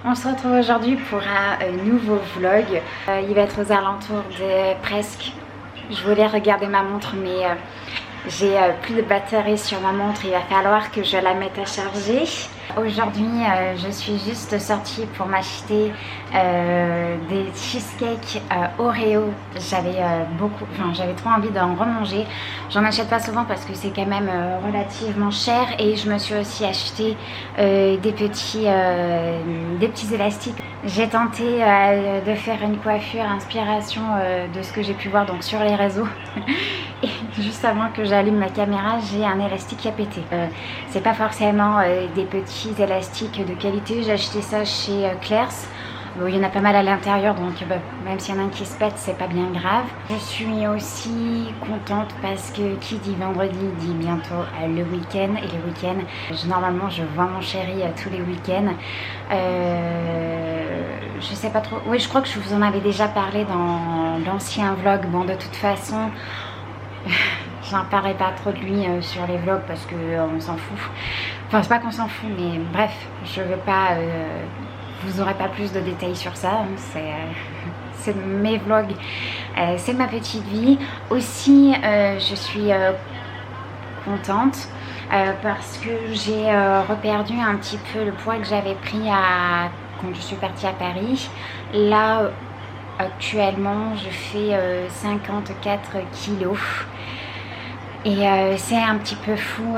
On se retrouve aujourd'hui pour un nouveau vlog. Il va être aux alentours de presque... Je voulais regarder ma montre mais j'ai plus de batterie sur ma montre. Il va falloir que je la mette à charger. Aujourd'hui je suis juste sortie pour m'acheter des cheesecakes Oreo. J'avais trop envie d'en remanger. J'en achète pas souvent parce que c'est quand même relativement cher. Et je me suis aussi acheté des petits élastiques. J'ai tenté de faire une coiffure inspiration de ce que j'ai pu voir donc sur les réseaux. Et juste avant que j'allume ma caméra, j'ai un élastique qui a pété. C'est pas forcément des petits élastiques de qualité. J'ai acheté ça chez Claire's. Bon, il y en a pas mal à l'intérieur, donc même s'il y en a un qui se pète, c'est pas bien grave. Je suis aussi contente parce que qui dit vendredi dit bientôt le week-end. Et le week-end, normalement, je vois mon chéri tous les week-ends. Je sais pas trop. Oui, je crois que je vous en avais déjà parlé dans l'ancien vlog. Bon, de toute façon, j'en parlerai pas trop de lui sur les vlogs parce que on s'en fout. Enfin, c'est pas qu'on s'en fout, mais bref, je veux pas. Vous aurez pas plus de détails sur ça. C'est mes vlogs, c'est ma petite vie. Aussi, je suis contente parce que j'ai reperdu un petit peu le poids que j'avais pris quand je suis partie à Paris. Là, actuellement, je fais 54 kilos. Et c'est un petit peu fou.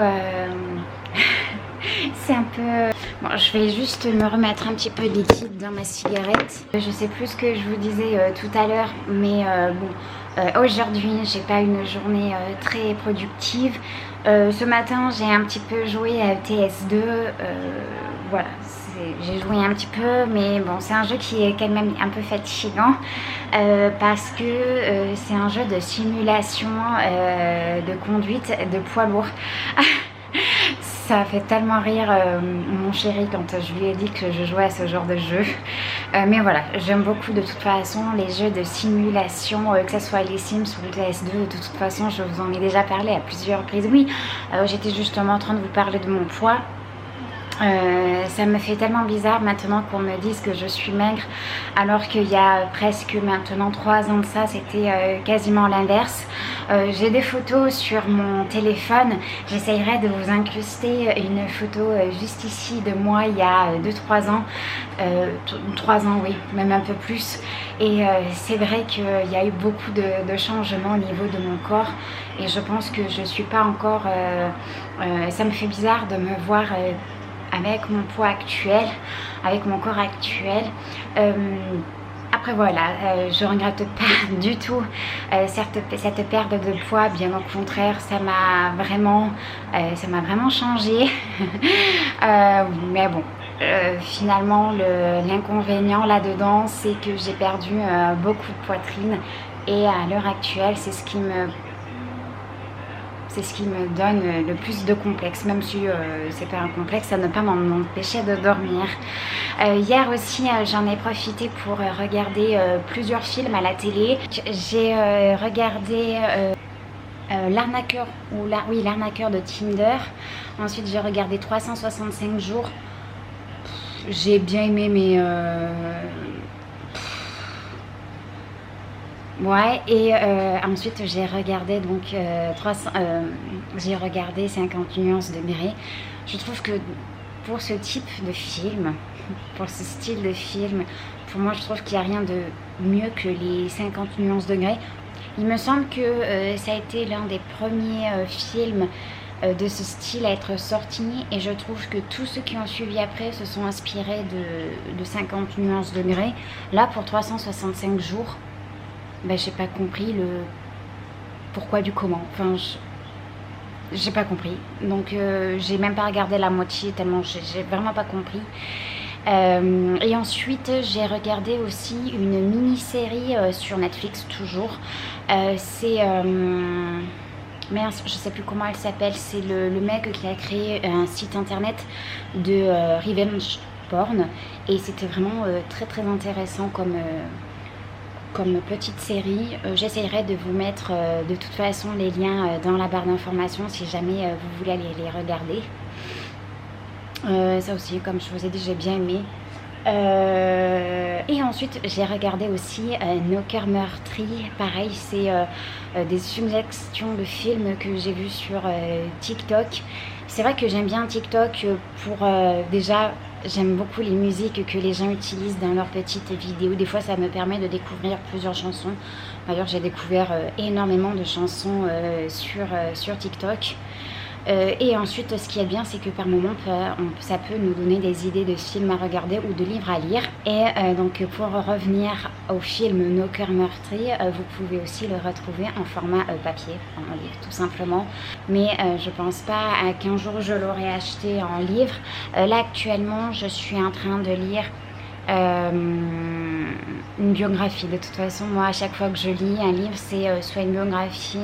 C'est un peu... Bon, je vais juste me remettre un petit peu de liquide dans ma cigarette. Je sais plus ce que je vous disais tout à l'heure, mais aujourd'hui, j'ai pas une journée très productive. Ce matin, j'ai un petit peu joué à TS2. Voilà, j'ai joué un petit peu, mais bon, c'est un jeu qui est quand même un peu fatigant parce que c'est un jeu de simulation de conduite de poids lourd. Ça fait tellement rire mon chéri quand je lui ai dit que je jouais à ce genre de jeu. Mais voilà, j'aime beaucoup de toute façon les jeux de simulation, que ce soit les Sims ou le TS2. De toute façon, je vous en ai déjà parlé à plusieurs reprises. Oui, j'étais justement en train de vous parler de mon poids. Ça me fait tellement bizarre maintenant qu'on me dise que je suis maigre alors qu'il y a presque maintenant 3 ans de ça, c'était quasiment l'inverse. J'ai des photos sur mon téléphone. J'essayerai de vous incruster une photo juste ici de moi il y a 2-3 ans. 3 ans, oui, même un peu plus. Et c'est vrai qu'il y a eu beaucoup de changements au niveau de mon corps. Et je pense que je suis pas encore... ça me fait bizarre de me voir... avec mon poids actuel, avec mon corps actuel. Après voilà, je regrette pas du tout cette perte de poids, bien au contraire, ça m'a vraiment changé. Mais bon, finalement l'inconvénient là-dedans, c'est que j'ai perdu beaucoup de poitrine et à l'heure actuelle, c'est ce qui me donne le plus de complexe, même si c'est pas un complexe, ça ne pas m'empêcher de dormir. Hier aussi, j'en ai profité pour regarder plusieurs films à la télé. J'ai regardé l'arnaqueur, l'arnaqueur de Tinder. Ensuite, j'ai regardé 365 jours. J'ai bien aimé, mais... Ouais, et ensuite j'ai regardé donc j'ai regardé 50 nuances de Grey. Je trouve que pour ce type de film, pour ce style de film, pour moi je trouve qu'il n'y a rien de mieux que les 50 nuances de Grey. Il me semble que ça a été l'un des premiers films de ce style à être sorti, et je trouve que tous ceux qui ont suivi après se sont inspirés de 50 nuances de Grey. Là pour 365 jours, ben, j'ai pas compris le pourquoi du comment. Enfin, j'ai pas compris. Donc, j'ai même pas regardé la moitié tellement j'ai vraiment pas compris. Et ensuite, j'ai regardé aussi une mini-série sur Netflix, toujours. C'est... merde, je sais plus comment elle s'appelle. C'est le mec qui a créé un site internet de revenge porn. Et c'était vraiment très très intéressant comme petite série. J'essaierai de vous mettre de toute façon les liens dans la barre d'informations si jamais vous voulez aller les regarder. Ça aussi, comme je vous ai dit, j'ai bien aimé. Et ensuite j'ai regardé aussi Nos cœurs meurtris. Pareil, c'est des suggestions de films que j'ai vus sur TikTok. C'est vrai que j'aime bien TikTok pour déjà, j'aime beaucoup les musiques que les gens utilisent dans leurs petites vidéos. Des fois ça me permet de découvrir plusieurs chansons. D'ailleurs j'ai découvert énormément de chansons sur TikTok. Et ensuite, ce qui est bien, c'est que par moment, ça peut nous donner des idées de films à regarder ou de livres à lire. Et donc, pour revenir au film Nos cœurs meurtris, vous pouvez aussi le retrouver en format papier, en livre tout simplement. Mais je pense pas qu'un jour je l'aurai acheté en livre. Là, actuellement, je suis en train de lire une biographie. De toute façon, moi, à chaque fois que je lis un livre, c'est soit une biographie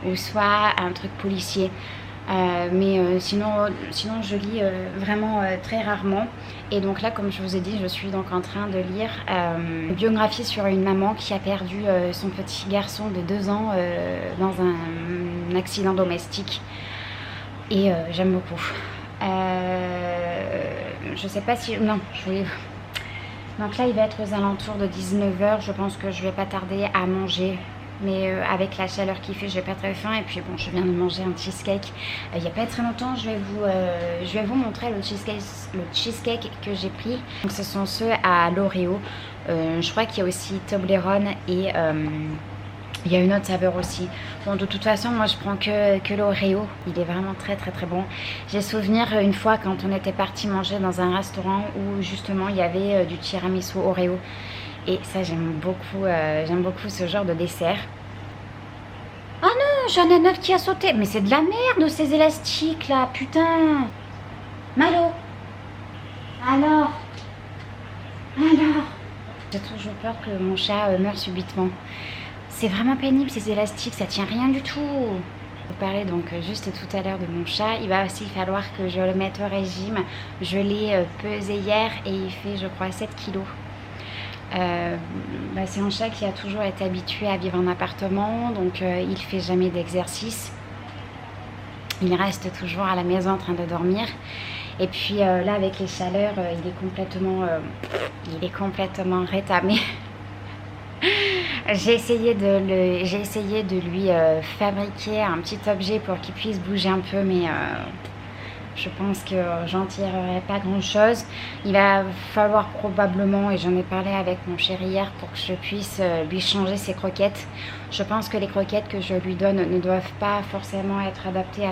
ou soit un truc policier. Sinon je lis vraiment très rarement. Et donc là, comme je vous ai dit, je suis donc en train de lire une biographie sur une maman qui a perdu son petit garçon de 2 ans dans un accident domestique. Et j'aime beaucoup. Je sais pas si... Non, je voulais... Donc là, il va être aux alentours de 19h. Je pense que je vais pas tarder à manger. Mais avec la chaleur qu'il fait, j'ai pas très faim. Et puis bon, je viens de manger un cheesecake il n'y a pas très longtemps. Je vais vous montrer le cheesecake que j'ai pris. Donc ce sont ceux à l'Oreo. Je crois qu'il y a aussi Toblerone et il y a une autre saveur aussi. Bon, de toute façon, moi je prends que l'Oreo. Il est vraiment très très très bon. J'ai souvenir une fois quand on était parti manger dans un restaurant où justement il y avait du tiramisu Oreo. Et ça, j'aime beaucoup ce genre de dessert. Ah non, j'en ai un autre qui a sauté. Mais c'est de la merde, ces élastiques là, putain. Malo. Alors. J'ai toujours peur que mon chat meure subitement. C'est vraiment pénible ces élastiques, ça tient rien du tout. Je vous parlais donc juste tout à l'heure de mon chat. Il va aussi falloir que je le mette au régime. Je l'ai pesé hier et il fait, je crois, 7 kilos. C'est un chat qui a toujours été habitué à vivre en appartement, donc il fait jamais d'exercice. Il reste toujours à la maison en train de dormir. Et puis là, avec les chaleurs, il est complètement rétamé. J'ai essayé de lui fabriquer un petit objet pour qu'il puisse bouger un peu, mais je pense que j'en tirerai pas grand chose. Il va falloir probablement, et j'en ai parlé avec mon chéri hier, pour que je puisse lui changer ses croquettes. Je pense que les croquettes que je lui donne ne doivent pas forcément être adaptées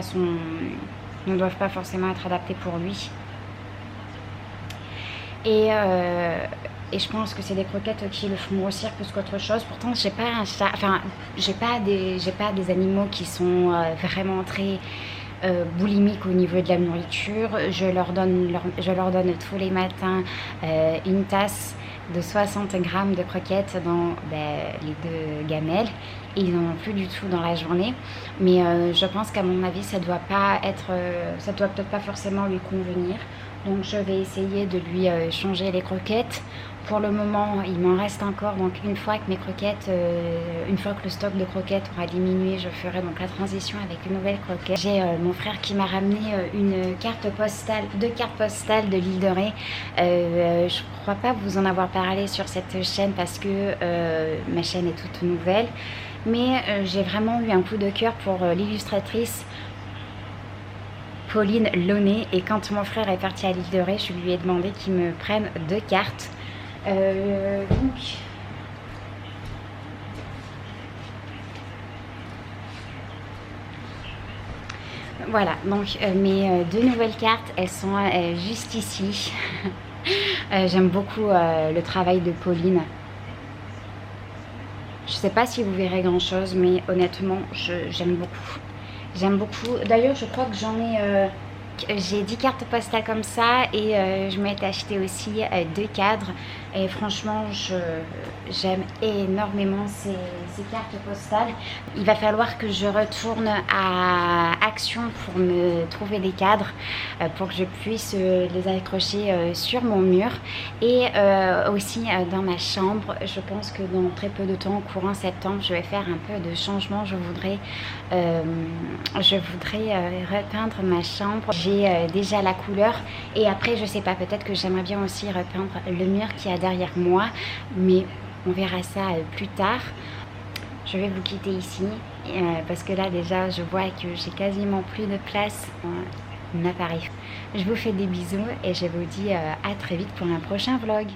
pour lui. Et je pense que c'est des croquettes qui le font grossir plus qu'autre chose. Pourtant, j'ai pas un chat, enfin, j'ai pas des animaux qui sont vraiment très boulimiques au niveau de la nourriture. Je leur donne tous les matins une tasse de 60 grammes de croquettes dans les 2 gamelles. Et ils n'en ont plus du tout dans la journée. Mais je pense qu'à mon avis, ça doit peut-être pas forcément lui convenir. Donc je vais essayer de lui changer les croquettes. Pour le moment, il m'en reste encore. Donc une fois que le stock de croquettes aura diminué, je ferai donc la transition avec une nouvelle croquette. J'ai mon frère qui m'a ramené deux cartes postales de l'île de Ré. Je crois pas vous en avoir parlé sur cette chaîne parce que ma chaîne est toute nouvelle. Mais j'ai vraiment eu un coup de cœur pour l'illustratrice Pauline Launay, et quand mon frère est parti à l'île de Ré, je lui ai demandé qu'il me prenne 2 cartes. Voilà, donc mes 2 nouvelles cartes, elles sont juste ici. J'aime beaucoup le travail de Pauline. Je sais pas si vous verrez grand chose, mais honnêtement, j'aime beaucoup. J'aime beaucoup. D'ailleurs, je crois que j'ai 10 cartes postales comme ça, et je m'étais acheté aussi 2 cadres. Et franchement, j'aime énormément ces cartes postales. Il va falloir que je retourne à Action pour me trouver des cadres pour que je puisse les accrocher sur mon mur. Et aussi dans ma chambre, je pense que dans très peu de temps, courant septembre, je vais faire un peu de changement. Je voudrais repeindre ma chambre. j'ai déjà la couleur. Et après je sais pas, peut-être que j'aimerais bien aussi repeindre le mur qu'il y a derrière moi, mais on verra ça plus tard. Je vais vous quitter ici parce que là déjà je vois que j'ai quasiment plus de place dans mon appareil. Je vous fais des bisous et je vous dis à très vite pour un prochain vlog.